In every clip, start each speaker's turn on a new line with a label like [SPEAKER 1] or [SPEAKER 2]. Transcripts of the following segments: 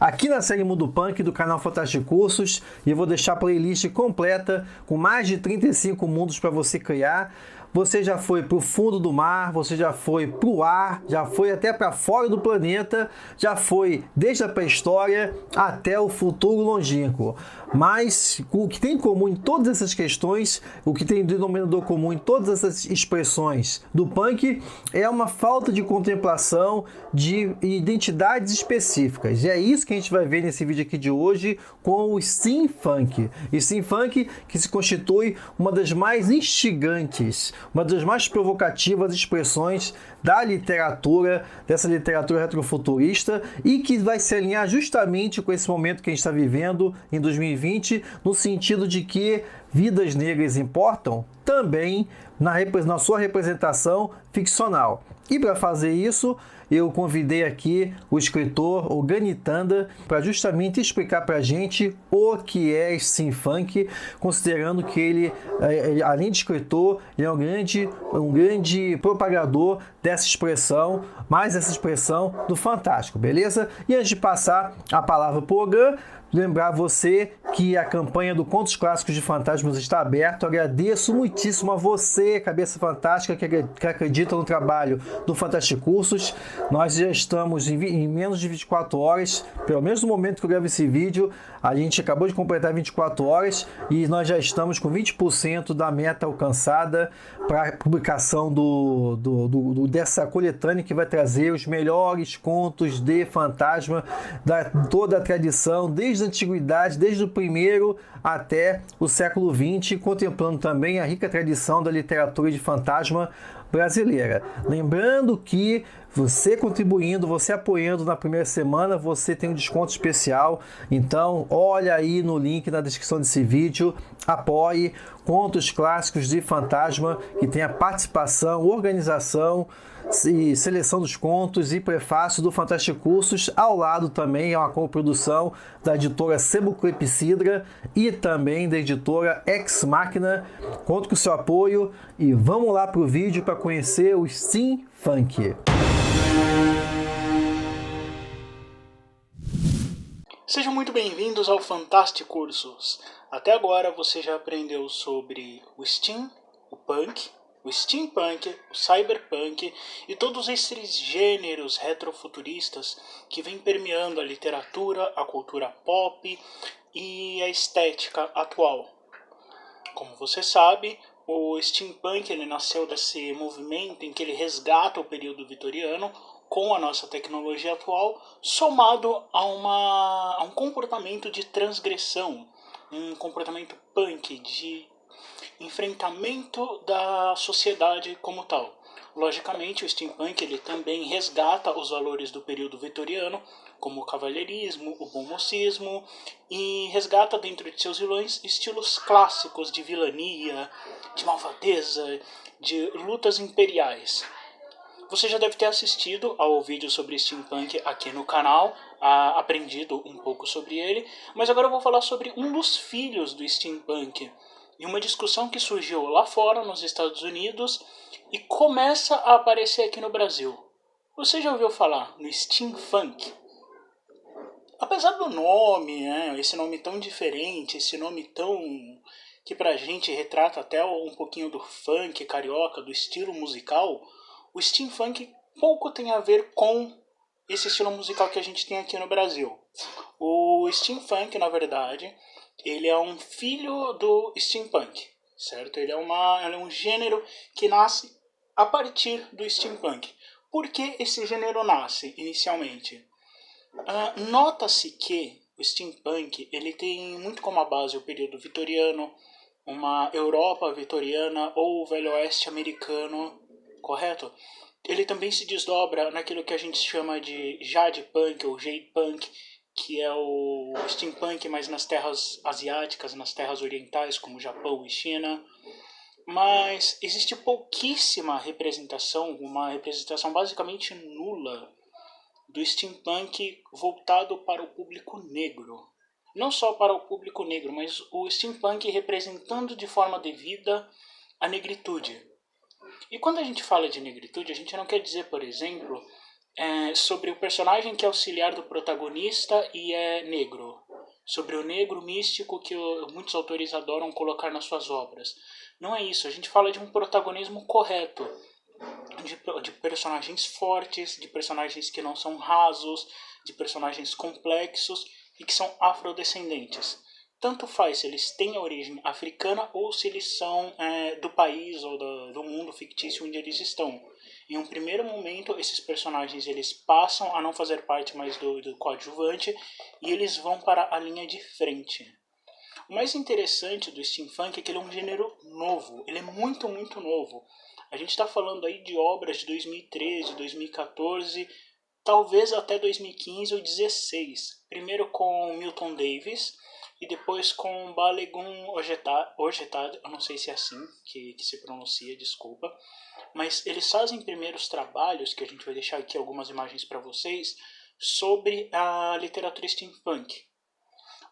[SPEAKER 1] Aqui na série Mundo Punk do canal Fantástico Cursos, e eu vou deixar a playlist completa com mais de 35 mundos para você criar. Você já foi para o fundo do mar, você já foi para o ar, já foi até para fora do planeta, já foi desde a pré-história até o futuro longínquo. Mas o que tem em comum em todas essas questões, o que tem de denominador comum em todas essas expressões do punk é uma falta de contemplação de identidades específicas. E é isso que a gente vai ver nesse vídeo aqui de hoje com o steampunk. E steampunk que se constitui uma das mais instigantes, uma das mais provocativas expressões da literatura, dessa literatura retrofuturista, e que vai se alinhar justamente com esse momento que a gente está vivendo em 2020, no sentido de que vidas negras importam também na sua representação ficcional. E para fazer isso, eu convidei aqui o escritor o Gani Tanda para justamente explicar para a gente o que é steampunk, considerando que ele, além de escritor, ele é um grande propagador dessa expressão, mais essa expressão do fantástico, beleza? E antes de passar a palavra para o Gan, lembrar você que a campanha do Contos Clássicos de Fantasmas está aberta. Eu agradeço muitíssimo a você, cabeça fantástica, que acredita no trabalho do Fantástico Cursos. Nós já estamos em menos de 24 horas, pelo menos no momento que eu gravo esse vídeo, a gente acabou de completar 24 horas e nós já estamos com 20% da meta alcançada para a publicação dessa coletânea que vai trazer os melhores contos de fantasma da toda a tradição, desde a antiguidade, desde o primeiro até o século XX, contemplando também a rica tradição da literatura de fantasma brasileira. Lembrando que você contribuindo, você apoiando na primeira semana, você tem um desconto especial. Então, olha aí no link na descrição desse vídeo, apoie Contos Clássicos de Fantasma, que tem a participação, organização e seleção dos contos e prefácio do Fantástico Cursos. Ao lado também é uma coprodução da editora Sebo Clepsidra e também da editora Ex Machina. Conto com o seu apoio e vamos lá para o vídeo para conhecer o steampunk.
[SPEAKER 2] Sejam muito bem-vindos ao Fantástico Cursos. Até agora você já aprendeu sobre o steam, o punk, o steampunk, o cyberpunk e todos esses gêneros retrofuturistas que vêm permeando a literatura, a cultura pop e a estética atual. Como você sabe, o steampunk ele nasceu desse movimento em que ele resgata o período vitoriano com a nossa tecnologia atual, somado a um comportamento de transgressão, um comportamento punk, de enfrentamento da sociedade como tal. Logicamente, o steampunk ele também resgata os valores do período vitoriano, como o cavalheirismo, o bom mocismo, e resgata dentro de seus vilões estilos clássicos de vilania, de malvadeza, de lutas imperiais. Você já deve ter assistido ao vídeo sobre steampunk aqui no canal, aprendido um pouco sobre ele, mas agora eu vou falar sobre um dos filhos do steampunk, e uma discussão que surgiu lá fora, nos Estados Unidos, e começa a aparecer aqui no Brasil. Você já ouviu falar no steampunk? Apesar do nome, esse nome tão diferente, esse nome tão que pra gente retrata até um pouquinho do funk carioca, do estilo musical, o steampunk pouco tem a ver com esse estilo musical que a gente tem aqui no Brasil. O steampunk, na verdade, ele é um filho do steampunk, certo? Ele é um gênero que nasce a partir do steampunk. Por que esse gênero nasce inicialmente? Nota-se que o steampunk ele tem muito como base o período vitoriano, uma Europa vitoriana ou o Velho Oeste americano, correto? Ele também se desdobra naquilo que a gente chama de Jadepunk ou J-punk, que é o steampunk, mas nas terras asiáticas, nas terras orientais, como Japão e China. Mas existe pouquíssima representação, uma representação basicamente nula do steampunk voltado para o público negro. Não só para o público negro, mas o steampunk representando de forma devida a negritude. E quando a gente fala de negritude, a gente não quer dizer, por exemplo, sobre o personagem que é auxiliar do protagonista e é negro. Sobre o negro místico que muitos autores adoram colocar nas suas obras. Não é isso, a gente fala de um protagonismo correto, de personagens fortes, de personagens que não são rasos, de personagens complexos e que são afrodescendentes. Tanto faz se eles têm a origem africana ou se eles são do país ou do mundo fictício onde eles estão. Em um primeiro momento, esses personagens eles passam a não fazer parte mais do coadjuvante e eles vão para a linha de frente. O mais interessante do steampunk é que ele é um gênero novo, ele é muito, muito novo. A gente está falando aí de obras de 2013, 2014, talvez até 2015 ou 2016. Primeiro com Milton Davis e depois com Balegun Ojetad, eu não sei se é assim que se pronuncia, desculpa. Mas eles fazem primeiros trabalhos, que a gente vai deixar aqui algumas imagens para vocês, sobre a literatura steampunk.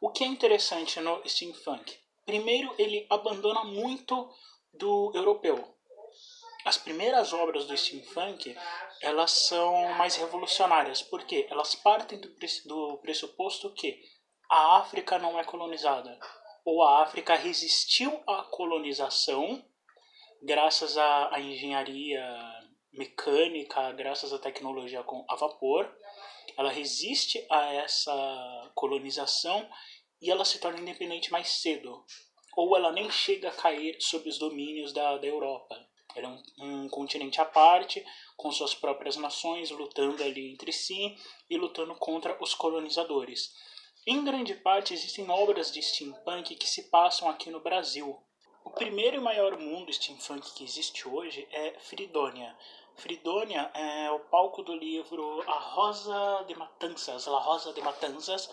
[SPEAKER 2] O que é interessante no steampunk? Primeiro, ele abandona muito do europeu. As primeiras obras do steampunk, elas são mais revolucionárias. Por quê? Elas partem do pressuposto que a África não é colonizada. Ou a África resistiu à colonização graças à engenharia mecânica, graças à tecnologia a vapor. Ela resiste a essa colonização e ela se torna independente mais cedo. Ou ela nem chega a cair sob os domínios da Europa. Ela é um continente à parte, com suas próprias nações, lutando ali entre si e lutando contra os colonizadores. Em grande parte, existem obras de steampunk que se passam aqui no Brasil. O primeiro e maior mundo steampunk que existe hoje é Fridônia. Fridônia é o palco do livro A Rosa de Matanzas, La Rosa de Matanzas,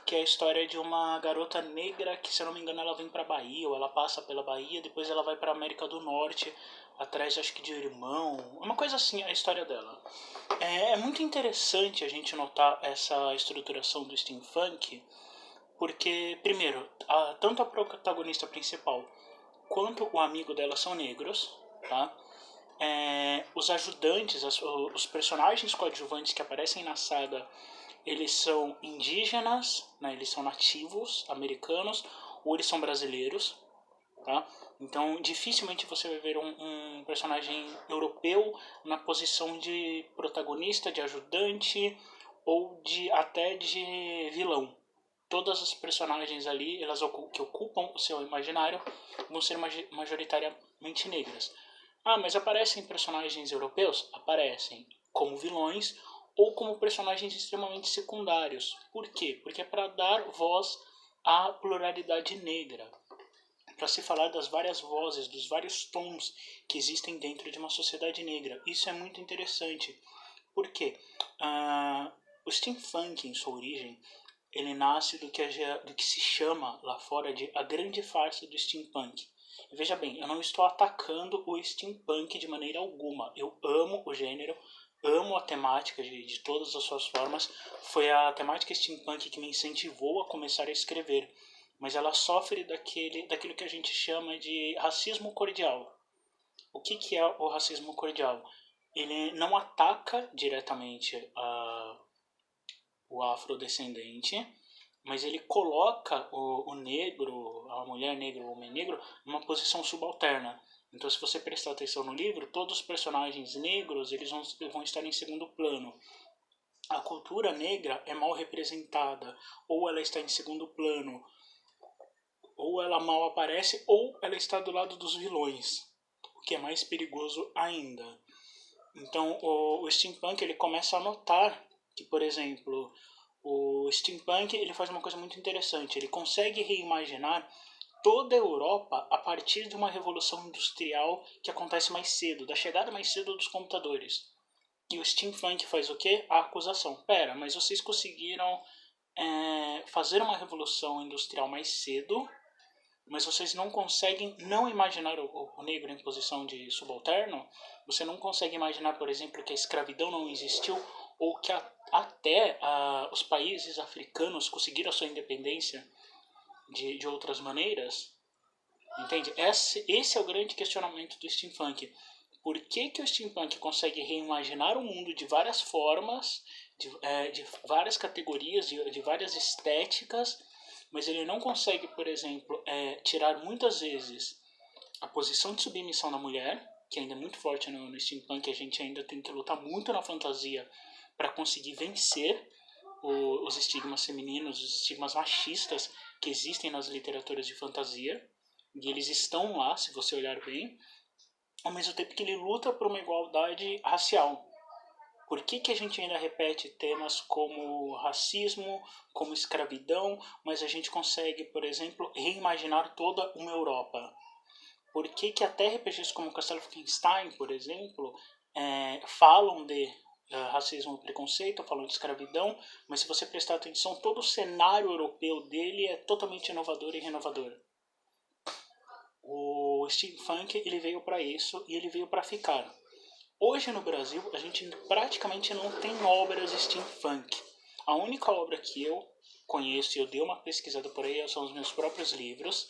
[SPEAKER 2] que é a história de uma garota negra que, se eu não me engano, ela vem para Bahia, ou ela passa pela Bahia, depois ela vai para a América do Norte, atrás, acho que de irmão, uma coisa assim, a história dela. É muito interessante a gente notar essa estruturação do steampunk, porque, primeiro, tanto a protagonista principal quanto o amigo dela são negros, tá? Os ajudantes, os personagens coadjuvantes que aparecem na saga, eles são indígenas, né? Eles são nativos americanos ou eles são brasileiros, tá? Então dificilmente você vai ver um personagem europeu na posição de protagonista, de ajudante ou até de vilão. Todas as personagens ali, elas que ocupam o seu imaginário, vão ser majoritariamente negras. Ah, mas aparecem personagens europeus? Aparecem como vilões ou como personagens extremamente secundários. Por quê? Porque é para dar voz à pluralidade negra, para se falar das várias vozes, dos vários tons que existem dentro de uma sociedade negra. Isso é muito interessante. Por quê? O steampunk, em sua origem, ele nasce do que se chama lá fora de a grande farsa do steampunk. E veja bem, eu não estou atacando o steampunk de maneira alguma. Eu amo o gênero, amo a temática de todas as suas formas. Foi a temática steampunk que me incentivou a começar a escrever. Mas ela sofre daquilo que a gente chama de racismo cordial. O que é o racismo cordial? Ele não ataca diretamente o afrodescendente, mas ele coloca o negro, a mulher negra, o homem negro, numa posição subalterna. Então, se você prestar atenção no livro, todos os personagens negros eles vão estar em segundo plano. A cultura negra é mal representada, ou ela está em segundo plano, ou ela mal aparece, ou ela está do lado dos vilões, o que é mais perigoso ainda. Então, o steampunk ele começa a notar que, por exemplo, o steampunk ele faz uma coisa muito interessante. Ele consegue reimaginar toda a Europa a partir de uma revolução industrial que acontece mais cedo, da chegada mais cedo dos computadores. E o steampunk faz o quê? A acusação. Pera, mas vocês conseguiram fazer uma revolução industrial mais cedo, mas vocês não conseguem não imaginar o negro em posição de subalterno? Você não consegue imaginar, por exemplo, que a escravidão não existiu ou que até os países africanos conseguiram a sua independência de outras maneiras? Entende? Esse é o grande questionamento do steampunk. por que que o steampunk consegue reimaginar o mundo de várias formas, de várias categorias, de várias estéticas, mas ele não consegue, por exemplo, tirar muitas vezes a posição de submissão da mulher, que ainda é muito forte no steampunk. A gente ainda tem que lutar muito na fantasia para conseguir vencer os estigmas femininos, os estigmas machistas que existem nas literaturas de fantasia, e eles estão lá, se você olhar bem, ao mesmo tempo que ele luta por uma igualdade racial. Por que que a gente ainda repete temas como racismo, como escravidão, mas a gente consegue, por exemplo, reimaginar toda uma Europa? Por que que até RPGs como Castelo Frankenstein, por exemplo, falam de racismo e preconceito, falam de escravidão, mas se você prestar atenção, todo o cenário europeu dele é totalmente inovador e renovador. O steampunk, ele veio para isso e ele veio para ficar. Hoje no Brasil, a gente praticamente não tem obras steampunk. A única obra que eu conheço e eu dei uma pesquisada por aí são os meus próprios livros,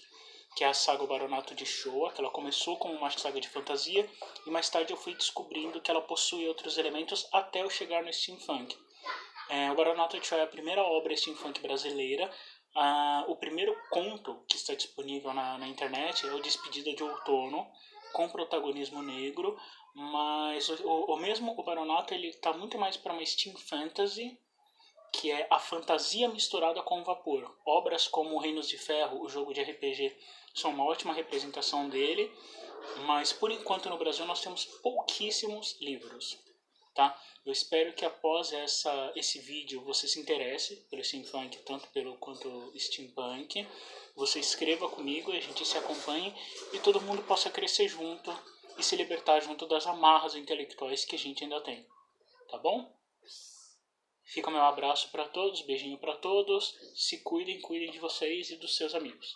[SPEAKER 2] que é a saga O Baronato de Showa, que ela começou como uma saga de fantasia, e mais tarde eu fui descobrindo que ela possui outros elementos até eu chegar no steampunk. O Baronato de Showa é a primeira obra steampunk brasileira. O primeiro conto que está disponível na internet é o Despedida de Outono, com protagonismo negro, mas o mesmo o Baronato ele está muito mais para uma steam fantasy, que é a fantasia misturada com o vapor. Obras como Reinos de Ferro, o jogo de RPG, são uma ótima representação dele, mas por enquanto no Brasil nós temos pouquíssimos livros, tá? Eu espero que após esse vídeo você se interesse pelo steampunk, tanto pelo quanto steampunk, você escreva comigo, a gente se acompanhe e todo mundo possa crescer junto e se libertar junto das amarras intelectuais que a gente ainda tem, tá bom? Fica meu abraço para todos, beijinho para todos, se cuidem de vocês e dos seus amigos.